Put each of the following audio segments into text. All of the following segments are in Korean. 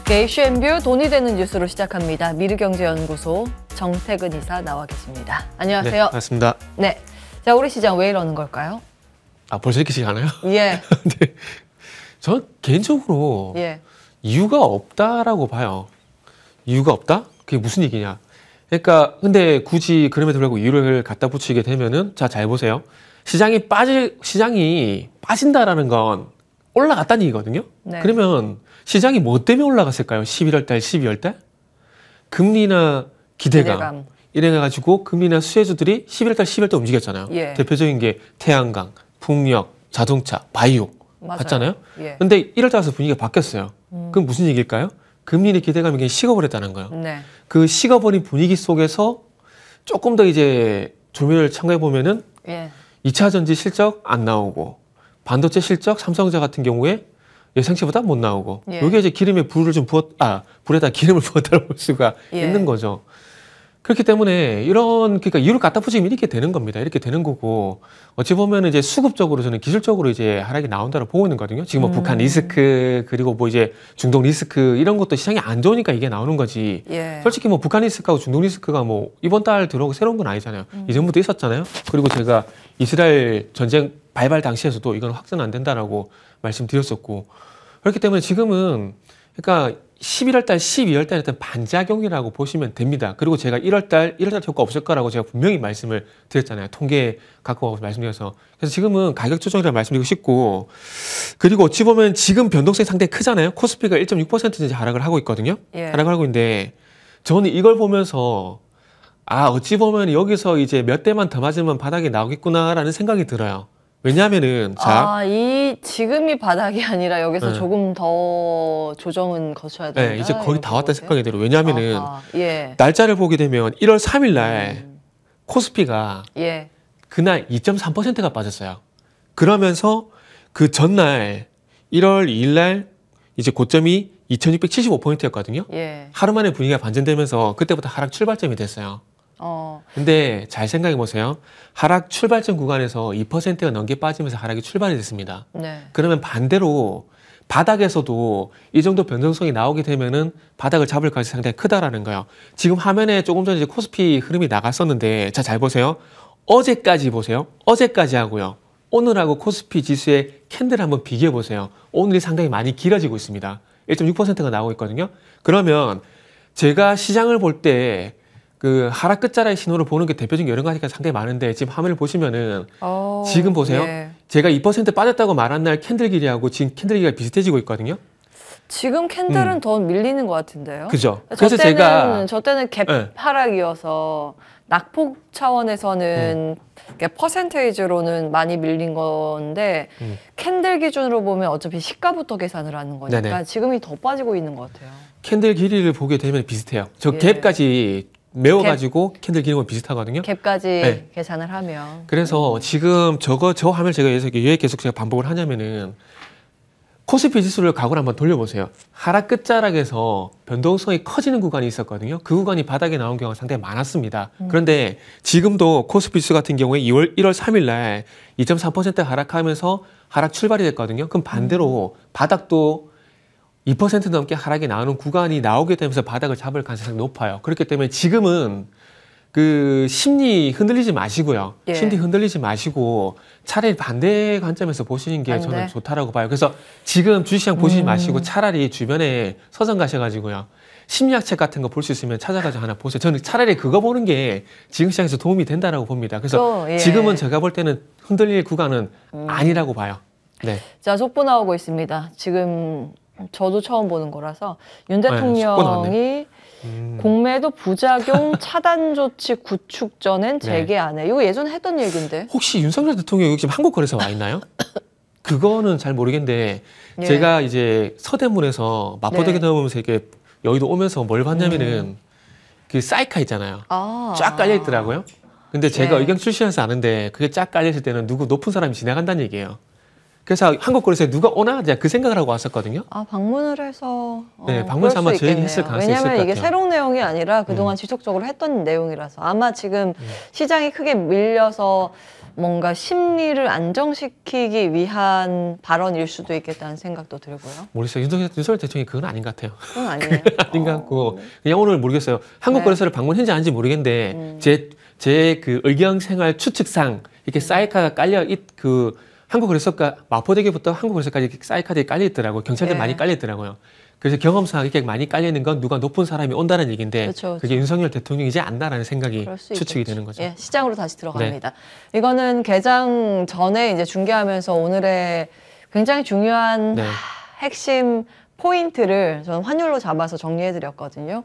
이슈앤뷰 돈이 되는 뉴스로 시작합니다. 미르경제연구소 정태근 이사 나와 계십니다. 안녕하세요. 네, 반갑습니다. 네, 자 우리 시장 왜 이러는 걸까요? 아, 벌써 이렇게 시작하나요? 예. 네. 저는 개인적으로 이유가 없다라고 봐요. 이유가 없다? 그게 무슨 얘기냐? 그러니까 근데 굳이 그럼에도 불구하고 이유를 갖다 붙이게 되면은 자, 잘 보세요. 시장이 빠진다라는 건 올라갔다는 얘기거든요. 네. 그러면 시장이 뭐 때문에 올라갔을까요? 11월 달, 12월 달? 금리나 기대감. 이래가지고 금리나 수혜주들이 11월 달, 12월 달 움직였잖아요. 예. 대표적인 게 태양광, 풍력, 자동차, 바이오. 맞잖아요. 예. 근데 1월 달에서 분위기가 바뀌었어요. 그럼 무슨 얘기일까요? 금리의 기대감이 그냥 식어버렸다는 거예요. 네. 그 식어버린 분위기 속에서 조금 더 이제 조명을 첨가해 보면은 2차 전지 실적 안 나오고 반도체 실적 삼성전자 같은 경우에 예상치보다 못 나오고 이게 이제 기름에 불에다 기름을 부었다고 볼 수가 있는 거죠. 그렇기 때문에 그러니까 이유를 갖다 붙이면 이렇게 되는 겁니다. 이렇게 되는 거고 어찌 보면 이제 수급적으로 저는 기술적으로 이제 하락이 나온다고 보고 있는 거거든요. 지금 뭐 북한 리스크 그리고 뭐 이제 중동 리스크 이런 것도 시장이 안 좋으니까 이게 나오는 거지. 솔직히 뭐 북한 리스크하고 중동 리스크가 뭐 이번 달 들어오고 새로운 건 아니잖아요. 이전부터 있었잖아요. 그리고 제가 이스라엘 전쟁 발발 당시에서도 이건 확전 안 된다라고 말씀드렸었고 그렇기 때문에 지금은 그러니까 11월 달, 12월 달에 어떤 반작용이라고 보시면 됩니다. 그리고 제가 1월 달 효과 없을 거라고 제가 분명히 말씀을 드렸잖아요. 통계 갖고 와서 말씀드려서. 그래서 지금은 가격 조정이라고 말씀드리고 싶고 그리고 어찌 보면 지금 변동성이 상당히 크잖아요. 코스피가 1.6% 이제 하락을 하고 있거든요. 하락을 하고 있는데 저는 이걸 보면서 어찌 보면 여기서 이제 몇 대만 더 맞으면 바닥이 나오겠구나라는 생각이 들어요. 왜냐하면은 지금이 바닥이 아니라 여기서 조금 더 조정은 거쳐야 된다. 네, 이제 거의 다 왔다 생각이 들어요. 왜냐하면은 날짜를 보게 되면 1월 3일 날 코스피가 그날 2.3%가 빠졌어요. 그러면서 그 전날 1월 2일 날 이제 고점이 2675포인트였거든요. 하루 만에 분위기가 반전되면서 그때부터 하락 출발점이 됐어요. 근데 잘 생각해 보세요. 하락 출발점 구간에서 2%가 넘게 빠지면서 하락이 출발이 됐습니다. 그러면 반대로 바닥에서도 이 정도 변동성이 나오게 되면은 바닥을 잡을 가능성이 상당히 크다라는 거예요. 지금 화면에 조금 전에 이제 코스피 흐름이 나갔었는데 자, 잘 보세요. 어제까지 보세요. 어제까지 하고요. 오늘하고 코스피 지수의 캔들 한번 비교해 보세요. 오늘이 상당히 많이 길어지고 있습니다. 1.6%가 나오고 있거든요. 그러면 제가 시장을 볼 때 그 하락 끝자락의 신호를 보는 게 대표적인 여러 가지가 상당히 많은데 지금 화면을 보시면은 지금 보세요. 제가 2% 빠졌다고 말한 날 캔들 길이하고 지금 캔들 길이가 비슷해지고 있거든요. 지금 캔들은 더 밀리는 것 같은데요. 그죠. 그래서 저 때는 갭 하락이어서 낙폭 차원에서는 퍼센테이지로는 많이 밀린 건데 캔들 기준으로 보면 어차피 시가부터 계산을 하는 거니까 지금이 더 빠지고 있는 것 같아요. 캔들 길이를 보게 되면 비슷해요. 저 갭까지 메워가지고 캔들 길이가 비슷하거든요. 갭까지 계산을 하면. 그래서 지금 저 화면 제가 왜 계속 제가 반복을 하냐면은 코스피 지수를 각오를 한번 돌려보세요. 하락 끝자락에서 변동성이 커지는 구간이 있었거든요. 그 구간이 바닥에 나온 경우가 상당히 많았습니다. 그런데 지금도 코스피 지수 같은 경우에 1월 3일 날 2.3% 하락하면서 하락 출발이 됐거든요. 그럼 반대로 바닥도 2% 넘게 하락이 나오는 구간이 나오게 되면서 바닥을 잡을 가능성이 높아요. 그렇기 때문에 지금은 그 심리 흔들리지 마시고요. 심리 흔들리지 마시고 차라리 반대 관점에서 보시는 게 저는 좋다라고 봐요. 그래서 지금 주식시장 보시지 마시고 차라리 주변에 서점 가셔가지고요. 심리학 책 같은 거 볼 수 있으면 찾아가지고 하나 보세요. 저는 차라리 그거 보는 게 지금 시장에서 도움이 된다라고 봅니다. 그래서 지금은 제가 볼 때는 흔들릴 구간은 아니라고 봐요. 네. 자, 속보 나오고 있습니다. 지금 저도 처음 보는 거라서 윤 대통령이 공매도 부작용 차단 조치 구축 전엔 재개 안 해. 이거 예전에 했던 얘기인데. 혹시 윤석열 대통령이 지금 한국거래소 와 있나요? 그거는 잘 모르겠는데 제가 이제 서대문에서 마포대교 넘으면서 이렇게 여의도 오면서 뭘 봤냐면은 그 사이카 있잖아요. 쫙 깔려 있더라고요. 근데 제가 의경 출신에서 아는데 그게 쫙 깔려 있을 때는 누구 높은 사람이 지나간다는 얘기예요. 그래서 한국거래소에 누가 오나? 제가 그 생각을 하고 왔었거든요. 방문을 해서 방문해서 아마 저 얘기 했을 가능성이 있을 것 같아요. 왜냐면 이게 새로운 내용이 아니라 그동안 지속적으로 했던 내용이라서 아마 지금 시장이 크게 밀려서 뭔가 심리를 안정시키기 위한 발언일 수도 있겠다는 생각도 들고요. 모르겠어요. 윤석열 대통령이 그건 아닌 것 같아요. 그건 아니에요. 아닌 것 같고 그냥 오늘 모르겠어요. 한국 거래소를 방문했는지 아닌지 모르겠는데 제 그 의경생활 추측상 이렇게 사이카가 깔려 그 한국 거래소가 마포대교부터 한국 거래소까지 이렇게 사이카들이 깔려 있더라고요. 경찰들 네. 많이 깔려 있더라고요. 그래서 경험상 이렇게 많이 깔려 있는 건 누가 높은 사람이 온다는 얘기인데 그렇죠. 그게 윤석열 대통령이지 않나라는 생각이 추측이 있겠죠. 되는 거죠. 예, 시장으로 다시 들어갑니다. 네. 이거는 개장 전에 이제 중계하면서 오늘의 굉장히 중요한 네. 핵심 포인트를 저는 환율로 잡아서 정리해드렸거든요.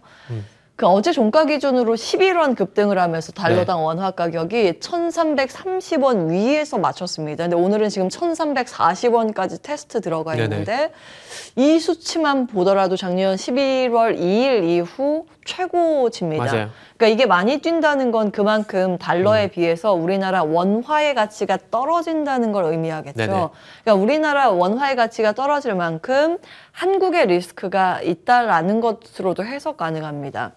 그 어제 종가 기준으로 11원 급등을 하면서 달러당 네. 원화 가격이 1,330원 위에서 맞췄습니다. 근데 오늘은 지금 1,340원까지 테스트 들어가 있는데 네네. 이 수치만 보더라도 작년 11월 2일 이후 최고치입니다. 맞아요. 그러니까 이게 많이 뛴다는 건 그만큼 달러에 비해서 우리나라 원화의 가치가 떨어진다는 걸 의미하겠죠. 네네. 그러니까 우리나라 원화의 가치가 떨어질 만큼 한국의 리스크가 있다라는 것으로도 해석 가능합니다.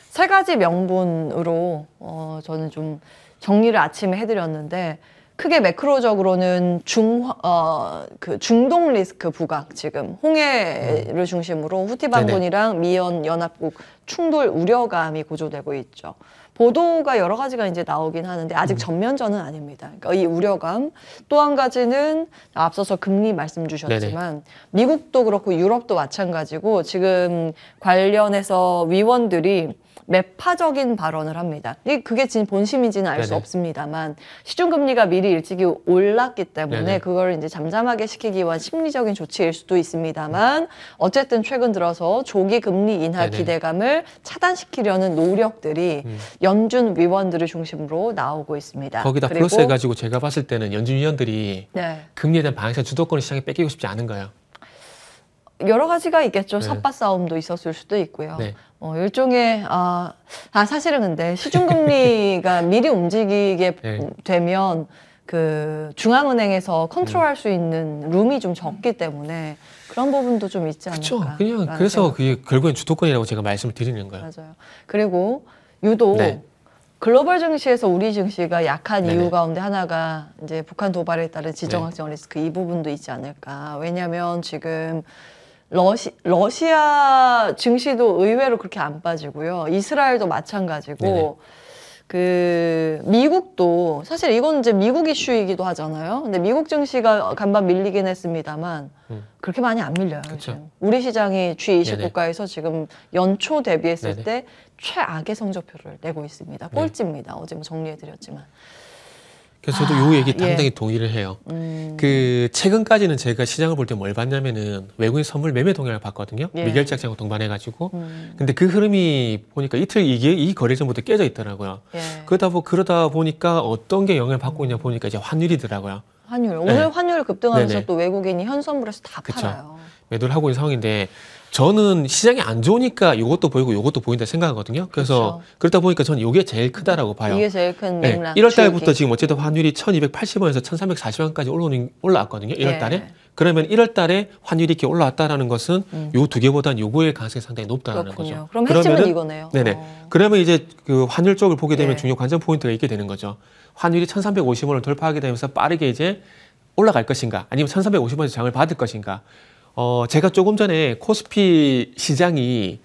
세 가지 명분으로 저는 좀 정리를 아침에 해드렸는데 크게 매크로적으로는 중동 리스크 부각 지금 홍해를 중심으로 후티 반군이랑 미연 연합국 충돌 우려감이 고조되고 있죠. 보도가 여러 가지가 이제 나오긴 하는데 아직 전면전은 아닙니다. 그러니까 이 우려감. 또 한 가지는 앞서서 금리 말씀 주셨지만 미국도 그렇고 유럽도 마찬가지고 지금 관련해서 위원들이 매파적인 발언을 합니다. 그게 진 본심인지는 알 수 없습니다만 시중금리가 미리 일찍이 올랐기 때문에 그걸 이제 잠잠하게 시키기 위한 심리적인 조치일 수도 있습니다만 어쨌든 최근 들어서 조기 금리 인하 기대감을 차단시키려는 노력들이 연준 위원들을 중심으로 나오고 있습니다. 거기다 플러스 해가지고 제가 봤을 때는 연준 위원들이 네. 금리에 대한 방향성 주도권을 시장에 뺏기고 싶지 않은 거예요. 여러 가지가 있겠죠. 삿바 싸움도 있었을 수도 있고요. 일종의 사실은 근데 시중금리가 미리 움직이게 되면 그 중앙은행에서 컨트롤할 수 있는 룸이 좀 적기 때문에 그런 부분도 좀 있지 않을까. 그렇죠. 그냥 그래서 그게 결국엔 주도권이라고 제가 말씀을 드리는 거예요. 맞아요. 그리고 유독 글로벌 증시에서 우리 증시가 약한 이유 가운데 하나가 이제 북한 도발에 따른 지정학적 리스크 이 부분도 있지 않을까. 왜냐하면 지금 러시아 증시도 의외로 그렇게 안 빠지고요. 이스라엘도 마찬가지고 그 미국도 사실 이건 이제 미국 이슈이기도 하잖아요. 근데 미국 증시가 간밤 밀리긴 했습니다만 그렇게 많이 안 밀려요. 지금. 우리 시장이 G20 국가에서 지금 연초 대비했을 때 최악의 성적표를 내고 있습니다. 꼴찌입니다. 어제 뭐 정리해드렸지만. 그래서 저도 요 얘기 상당히 동의를 해요. 그 최근까지는 제가 시장을 볼 때 뭘 봤냐면은 외국인 선물 매매 동향을 봤거든요. 미결작장하고 동반해가지고. 근데 그 흐름이 보니까 이틀 이 거래 전부터 깨져 있더라고요. 그러다 보니까 어떤 게 영향을 받고 있냐 보니까 이제 환율이더라고요. 환율. 오늘 환율 급등하면서 또 외국인이 현선물에서 다 팔아요. 매도를 하고 있는 상황인데 저는 시장이 안 좋으니까 이것도 보이고 이것도 보인다 생각하거든요. 그래서 그러다 보니까 저는 이게 제일 크다라고 봐요. 이게 제일 큰 맥락. 1월 달부터 지금 어쨌든 환율이 1280원에서 1340원까지 올라왔거든요. 1월 달에. 그러면 1월 달에 환율이 이렇게 올라왔다라는 것은 요 두 개보다는 요거의 가능성이 상당히 높다는 거죠. 그럼 핵심은 이거네요. 그러면 이제 그 환율 쪽을 보게 되면 중요 관전 포인트가 있게 되는 거죠. 환율이 1350원을 돌파하게 되면서 빠르게 이제 올라갈 것인가 아니면 1350원에서 장을 받을 것인가. 제가 조금 전에 코스피 시장이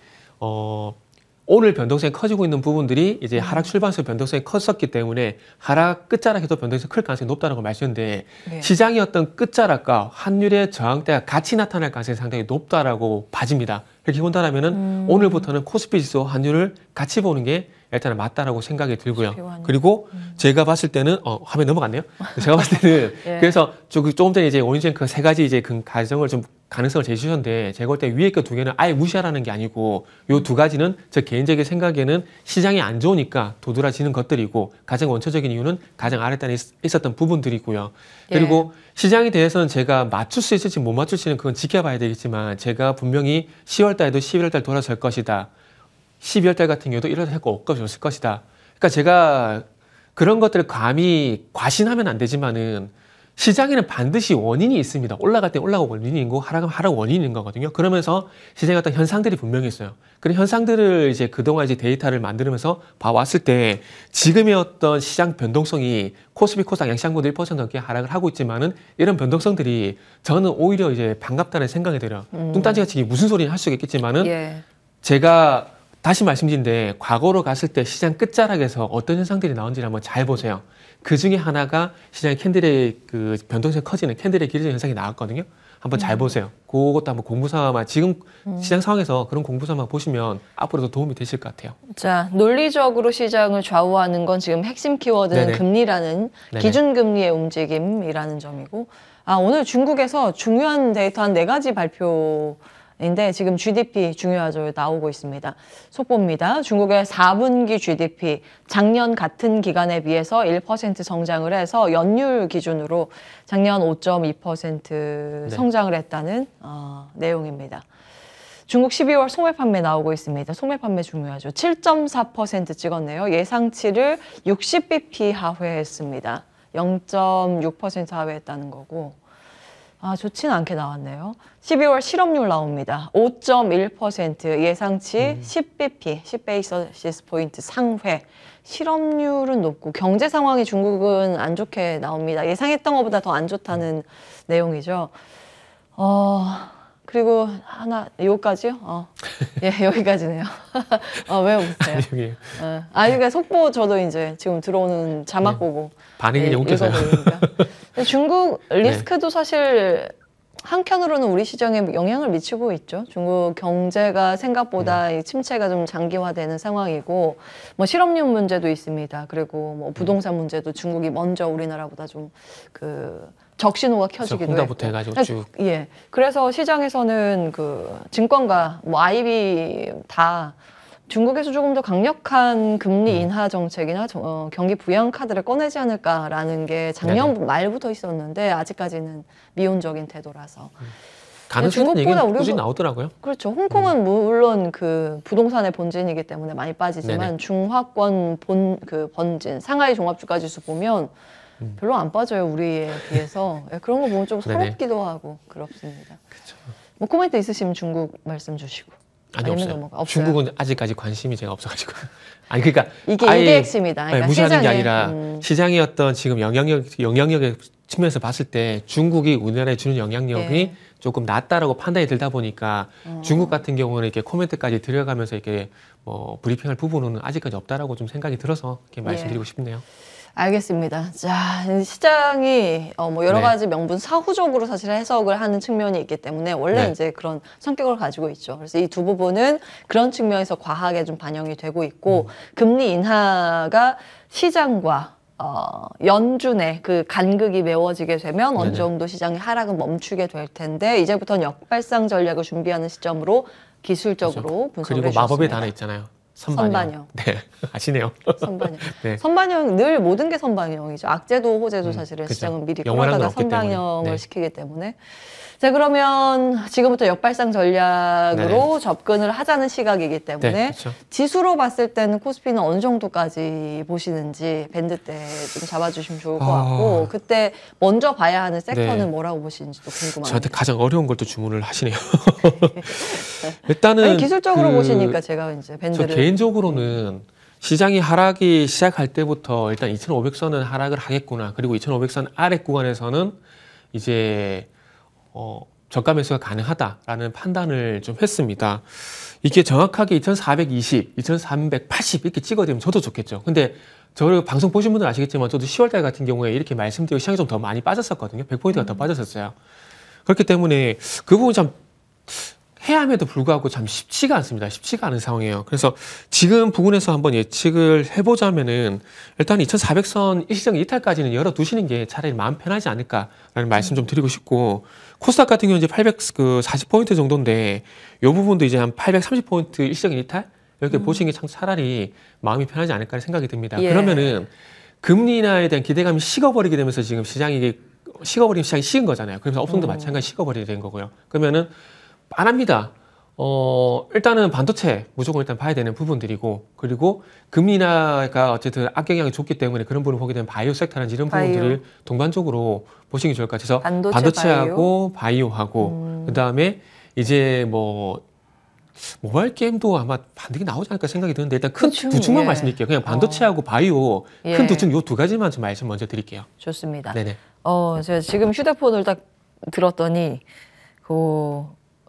오늘 변동성이 커지고 있는 부분들이 이제 하락 출발선 변동성이 컸었기 때문에 하락 끝자락에도 변동성이 클 가능성이 높다는 걸 말씀드렸는데 시장의 어떤 끝자락과 환율의 저항대가 같이 나타날 가능성이 상당히 높다라고 봐집니다. 그렇게 본다면은 오늘부터는 코스피 지수 환율을 같이 보는 게 일단은 맞다라고 생각이 들고요. 그리고 제가 봤을 때는 화면 넘어갔네요. 제가 봤을 때는 그래서 조금 전에 이제 오인젠 그 세 가지 이제 그 가정을 좀 가능성을 제시하셨는데 제가 볼 때 위에 거 두 개는 아예 무시하라는 게 아니고 요 두 가지는 저 개인적인 생각에는 시장이 안 좋으니까 도드라지는 것들이고 가장 원초적인 이유는 가장 아랫단에 있었던 부분들이고요. 그리고 시장에 대해서는 제가 맞출 수 있을지 못 맞출지는 그건 지켜봐야 되겠지만 제가 분명히 10월 달에도 11월 달 돌아설 것이다. 12월 달 같은 경우도 1월 달 효과 없을 것이다. 그러니까 제가 그런 것들을 감히 과신하면 안 되지만은 시장에는 반드시 원인이 있습니다. 올라갈 때 올라가고 원인이 있고 하락하면 하락 원인이 있는 거거든요. 그러면서 시장에 어떤 현상들이 분명히 있어요. 그런 현상들을 이제 그동안 이제 데이터를 만들면서 봐왔을 때 지금의 어떤 시장 변동성이 코스피 코스닥 양시장보다 1% 넘게 하락을 하고 있지만은 이런 변동성들이 저는 오히려 이제 반갑다는 생각이 들어요. 뚱딴지같이 이게 무슨 소리냐 할 수가 있겠지만은 예. 제가 다시 말씀드린데 과거로 갔을 때 시장 끝자락에서 어떤 현상들이 나온지를 한번 잘 보세요. 그 중에 하나가 시장의 캔들의 그 변동성이 커지는 캔들의 길어지는 현상이 나왔거든요. 한번 잘 보세요. 그것도 한번 공부 삼아 지금 시장 상황에서 그런 공부 삼아 보시면 앞으로도 도움이 되실 것 같아요. 자, 논리적으로 시장을 좌우하는 건 지금 핵심 키워드는 네네. 금리라는 네네. 기준금리의 움직임이라는 점이고, 오늘 중국에서 중요한 데이터 한 4가지 발표인데 지금 GDP 중요하죠. 나오고 있습니다. 속보입니다. 중국의 4분기 GDP 작년 같은 기간에 비해서 1% 성장을 해서 연율 기준으로 작년 5.2% 성장을 했다는 내용입니다. 중국 12월 소매 판매 나오고 있습니다. 소매 판매 중요하죠. 7.4% 찍었네요. 예상치를 60bp 하회했습니다. 0.6% 하회했다는 거고. 좋지는 않게 나왔네요. 12월 실업률 나옵니다. 5.1% 예상치 10bp, 10베이시스 포인트 상회. 실업률은 높고 경제 상황이 중국은 안 좋게 나옵니다. 예상했던 것보다 더 안 좋다는 내용이죠. 그리고 하나, 요까지요? 예, 여기까지네요. 왜 웃으세요? 그러니까 속보 저도 이제 지금 들어오는 자막 보고 반응이 웃겨서요. 중국 리스크도 사실 한편으로는 우리 시장에 영향을 미치고 있죠. 중국 경제가 생각보다 이 침체가 좀 장기화되는 상황이고, 뭐 실업률 문제도 있습니다. 그리고 뭐 부동산 문제도 중국이 먼저 우리나라보다 좀 적신호가 켜지기도 했고. 홍다부터 해가지고 쭉. 예. 그래서 시장에서는 그 증권가, 뭐 IB 다 중국에서 조금 더 강력한 금리 인하 정책이나 경기 부양 카드를 꺼내지 않을까라는 게 작년 네네. 말부터 있었는데 아직까지는 미온적인 태도라서. 가능성은 얘기는 중국보다 꾸준히 나오더라고요. 그렇죠. 홍콩은 물론 그 부동산의 본진이기 때문에 많이 빠지지만 네네. 중화권 번진 상하이 종합주가지수 보면 별로 안 빠져요, 우리에 비해서. 그런 거 보면 좀 서럽기도 하고 그렇습니다. 그렇죠. 뭐 코멘트 있으시면 중국 말씀 주시고. 아니 없어요. 없어요. 중국은 아직까지 관심이 제가 없어가지고. 아니 그러니까 이게 핵심이다. 그러니까 무시하는 게 시장에, 아니라 시장의 어떤 지금 영향력의 측면에서 봤을 때 중국이 우리나라에 주는 영향력이 조금 낮다라고 판단이 들다 보니까 중국 같은 경우는 이렇게 코멘트까지 들어가면서 이렇게 뭐 브리핑할 부분은 아직까지 없다라고 좀 생각이 들어서 이렇게 말씀드리고 싶네요. 알겠습니다. 자, 시장이 뭐 여러 가지 명분 사후적으로 사실 해석을 하는 측면이 있기 때문에 원래 이제 그런 성격을 가지고 있죠. 그래서 이 두 부분은 그런 측면에서 과하게 좀 반영이 되고 있고 금리 인하가 시장과 연준의 그 간극이 메워지게 되면 어느 정도 시장의 하락은 멈추게 될 텐데 이제부터는 역발상 전략을 준비하는 시점으로 기술적으로 분석을 해주셨습니다. 그리고 마법의 단어 있잖아요. 선반영. 네, 아시네요. 선반영. 네. 선반영 늘 모든 게 선반영이죠. 악재도 호재도 사실은 그쵸. 시장은 미리 영원한 건 끌어다가 없기 때문에. 선반영을 시키기 때문에. 자, 그러면 지금부터 역발상 전략으로 접근을 하자는 시각이기 때문에 그쵸. 지수로 봤을 때는 코스피는 어느 정도까지 보시는지 밴드 때 좀 잡아주시면 좋을 것 같고 그때 먼저 봐야 하는 섹터는 뭐라고 보시는지도 궁금합니다. 저한테 가장 어려운 걸 또 주문을 하시네요. 일단은 기술적으로 보시니까 제가 이제 밴드를 저 개인적으로는 시장이 하락이 시작할 때부터 일단 2,500선은 하락을 하겠구나. 그리고 2,500선 아래 구간에서는 이제 저가 매수가 가능하다라는 판단을 좀 했습니다. 이게 정확하게 2,420, 2,380 이렇게 찍어야 되면 저도 좋겠죠. 근데 저를 방송 보신 분들은 아시겠지만 저도 10월달 같은 경우에 이렇게 말씀드리고 시장이 좀 더 많이 빠졌었거든요. 100포인트가 더 빠졌었어요. 그렇기 때문에 그 부분이 참 해야 함에도 불구하고 참 쉽지가 않습니다. 쉽지가 않은 상황이에요. 그래서 지금 부분에서 한번 예측을 해보자면은 일단 2,400선 일시적 이탈까지는 열어두시는 게 차라리 마음 편하지 않을까라는 말씀 좀 드리고 싶고 코스닥 같은 경우는 이제 840포인트 정도인데 이 부분도 이제 한 830포인트 일시적인 이탈 이렇게 보시는 게 참 차라리 마음이 편하지 않을까 생각이 듭니다. 그러면은 금리 인하에 대한 기대감이 식어버리게 되면서 지금 시장이 식어버리면 시장이 식은 거잖아요. 그래서 업종도 마찬가지 식어버리게 된 거고요. 그러면은 안 합니다. 일단은 반도체 무조건 일단 봐야 되는 부분들이고, 그리고 금리 인하가 어쨌든 악영향이 좋기 때문에 그런 부분을 보게 되면 바이오 섹터라든지 이런 부분들을 동반적으로 보시는 게 좋을 것 같아요. 그래서 반도체하고 바이오하고 그다음에 이제 뭐 모바일 게임도 아마 반등이 나오지 않을까 생각이 드는데, 일단 큰 두 축만 말씀드릴게요. 그냥 반도체하고 바이오 큰 두 축 요 두 가지만 좀 말씀 먼저 드릴게요. 좋습니다. 네네. 제가 지금 휴대폰을 딱 들었더니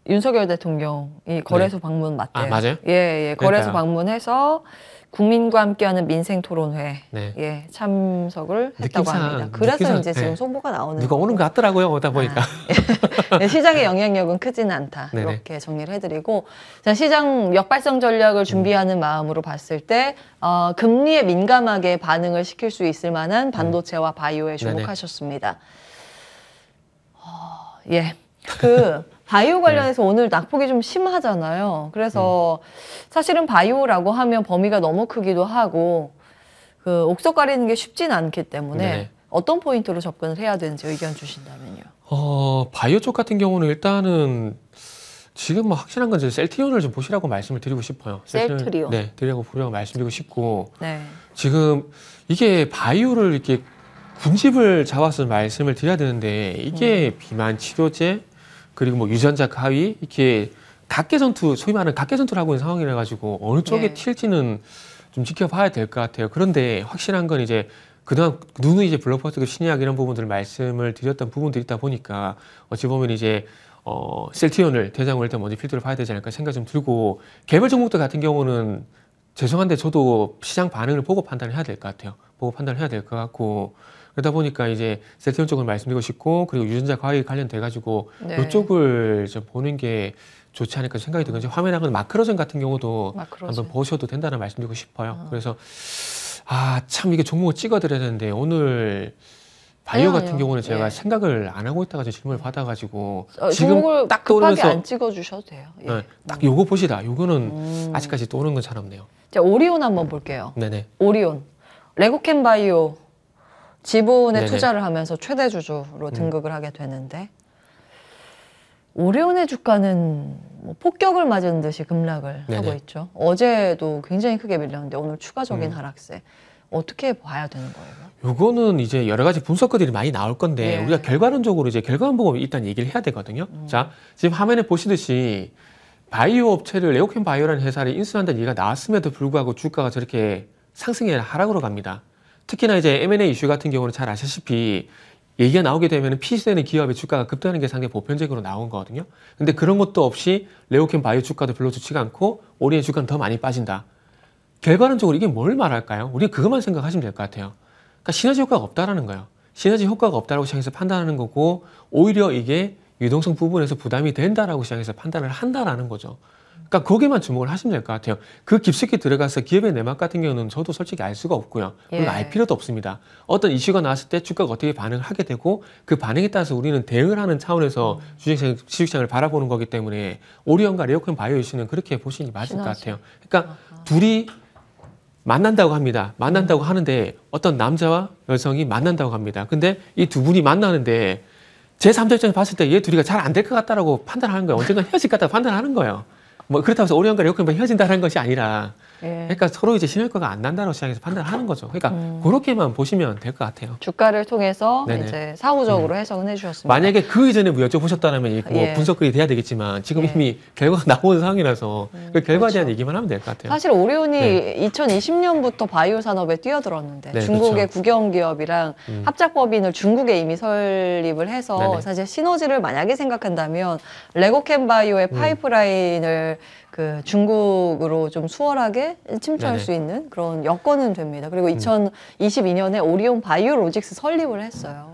윤석열 대통령이 거래소 방문 맞대요. 맞아요? 예, 거래소 방문해서 국민과 함께하는 민생 토론회 참석을 했다고 합니다. 그래서 이제 지금 송보가 나오는 누가 오는 것 같더라고요, 오다 보니까. 시장의 영향력은 크지는 않다. 이렇게 정리를 해드리고, 자, 시장 역발상 전략을 준비하는 마음으로 봤을 때 금리에 민감하게 반응을 시킬 수 있을 만한 반도체와 바이오에 주목하셨습니다. 바이오 관련해서 오늘 낙폭이 좀 심하잖아요. 그래서 사실은 바이오라고 하면 범위가 너무 크기도 하고 옥석 가리는 게 쉽진 않기 때문에 어떤 포인트로 접근을 해야 되는지 의견 주신다면요. 바이오 쪽 같은 경우는 일단은 지금 뭐 확실한 건 셀트리온을 좀 보시라고 말씀을 드리고 싶어요. 셀트리온. 네, 보라고 말씀드리고 싶고, 지금 이게 바이오를 이렇게 군집을 잡아서 말씀을 드려야 되는데, 이게 비만 치료제 그리고 뭐 유전자 가위 이렇게 각계 전투, 소위 말하는 각계 전투를 하고 있는 상황이라 가지고 어느 쪽에 튈지는 좀 지켜봐야 될 것 같아요. 그런데 확실한 건 이제 그동안 누누이 이제 블록버스터 신약 이런 부분들을 말씀을 드렸던 부분들이 있다 보니까 어찌 보면 이제 셀트리온을 대장으로 일단 먼저 필두를 봐야 되지 않을까 생각 좀 들고, 개별 종목들 같은 경우는 죄송한데 저도 시장 반응을 보고 판단을 해야 될 것 같아요. 보고 판단을 해야 될 것 같고, 그러다 보니까 이제 셀트리온 쪽을 말씀드리고 싶고, 그리고 유전자 과학에 관련돼 가지고 이쪽을 좀 보는 게 좋지 않을까 생각이 들거든요. 화면에 나가는 마크로젠 같은 경우도 한번 보셔도 된다는 말씀드리고 싶어요. 그래서 참 이게 종목을 찍어드려야 되는데, 오늘 바이오 같은 경우는 제가 생각을 안 하고 있다가 질문을 받아가지고 지금 딱 급하게 안 찍어주셔도 돼요. 딱 요거 보시다. 요거는 아직까지 또 오는 건 잘 없네요. 자, 오리온 한번 볼게요. 네네. 오리온, 레고캠 바이오 지분에 투자를 하면서 최대 주주로 등극을 하게 되는데, 오리온의 주가는 뭐 폭격을 맞은 듯이 급락을 하고 있죠. 어제도 굉장히 크게 밀렸는데 오늘 추가적인 하락세. 어떻게 봐야 되는 거예요? 요거는 이제 여러 가지 분석들이 많이 나올 건데 우리가 결과론적으로 이제 결과만 보고 일단 얘기를 해야 되거든요. 자, 지금 화면에 보시듯이 바이오 업체를 레고캠 바이오라는 회사를 인수한다는 얘기가 나왔음에도 불구하고 주가가 저렇게 상승이 아니라 하락으로 갑니다. 특히나 이제 M&A 이슈 같은 경우는 잘 아시다시피 얘기가 나오게 되면 피시되는 기업의 주가가 급등하는 게 상당히 보편적으로 나온 거거든요. 근데 그런 것도 없이 레고캠 바이오 주가도 별로 좋지가 않고 오리의 주가는 더 많이 빠진다. 결과론적으로 이게 뭘 말할까요? 우리 그것만 생각하시면 될 것 같아요. 그러니까 시너지 효과가 없다라는 거예요. 시너지 효과가 없다라고 시장에서 판단하는 거고, 오히려 이게 유동성 부분에서 부담이 된다라고 시장에서 판단을 한다라는 거죠. 그러니까 거기만 주목을 하시면 될 것 같아요. 그 깊숙이 들어가서 기업의 내막 같은 경우는 저도 솔직히 알 수가 없고요. 그리고 알 필요도 없습니다. 어떤 이슈가 나왔을 때 주가가 어떻게 반응을 하게 되고, 그 반응에 따라서 우리는 대응을 하는 차원에서 주식시장을 바라보는 거기 때문에 오리온과 레고캠 바이오 이슈는 그렇게 보시는 게 맞을 것 같아요. 그러니까 둘이 만난다고 합니다. 만난다고 하는데 어떤 남자와 여성이 만난다고 합니다. 근데 이 두 분이 만나는데 제3자 입장에서 봤을 때 얘 둘이가 잘 안 될 것 같다라고 판단하는 거예요. 언젠가 헤어질 것 같다고 판단하는 거예요. 뭐 그렇다고 해서 오리온과 레고캠이 헤어진다는 것이 아니라, 그러니까 서로 이제 시너지효과가 안 난다고 시장에서 판단을 하는 거죠. 그러니까 그렇게만 보시면 될 것 같아요. 주가를 통해서 이제 사후적으로 해석은 해주셨습니다. 만약에 그 이전에 뭐 여쭤보셨다면 뭐 분석글이 돼야 되겠지만 지금 이미 결과가 나온 상황이라서 그 결과에 대한 얘기만 하면 될 것 같아요. 사실 오리온이 2020년부터 바이오 산업에 뛰어들었는데 중국의 국영기업이랑 합작법인을 중국에 이미 설립을 해서 사실 시너지를 만약에 생각한다면 레고캠 바이오의 파이프라인을 그 중국으로 좀 수월하게 침투할 수 있는 그런 여건은 됩니다. 그리고 2022년에 오리온 바이오로직스 설립을 했어요.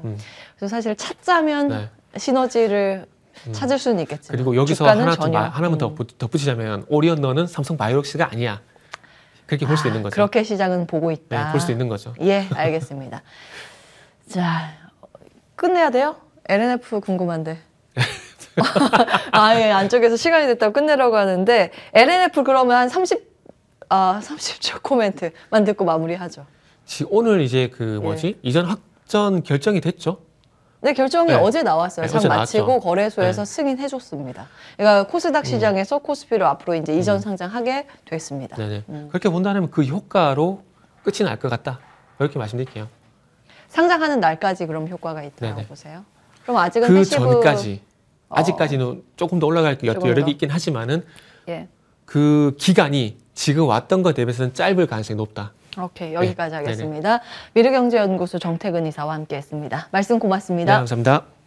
그래서 사실 찾자면 시너지를 찾을 수는 있겠지만, 그리고 여기서 하나만 더 덧붙이자면 오리온 너는 삼성 바이오로직스가 아니야. 그렇게 볼 수 있는 거죠. 그렇게 시장은 보고 있다. 네, 볼 수 있는 거죠. 예, 알겠습니다. 자, 끝내야 돼요? LNF 궁금한데. 안쪽에서 시간이 됐다고 끝내려고 하는데, LNF 그러면 한 30초 코멘트만 듣고 마무리하죠. 오늘 이제 이전 확전 결정이 됐죠. 네, 결정이 네. 어제 나왔어요. 네, 장 어제 마치고 나왔죠. 거래소에서 승인해줬습니다. 그러니까 코스닥 시장에서 코스피로 앞으로 이제 이전 상장하게 됐습니다. 네네. 그렇게 본다면 그 효과로 끝이 날 것 같다. 이렇게 말씀드릴게요. 상장하는 날까지 그럼 효과가 있다고 네네. 보세요? 그럼 아직은 그 패시브 전까지 아직까지는 조금 더 올라갈 조금 여력이 더. 있긴 하지만은 예. 그 기간이 지금 왔던 것 대비해서는 짧을 가능성이 높다. 오케이, 여기까지 네. 하겠습니다. 미래경제연구소 정태근 이사와 함께했습니다. 말씀 네, 고맙습니다. 감사합니다.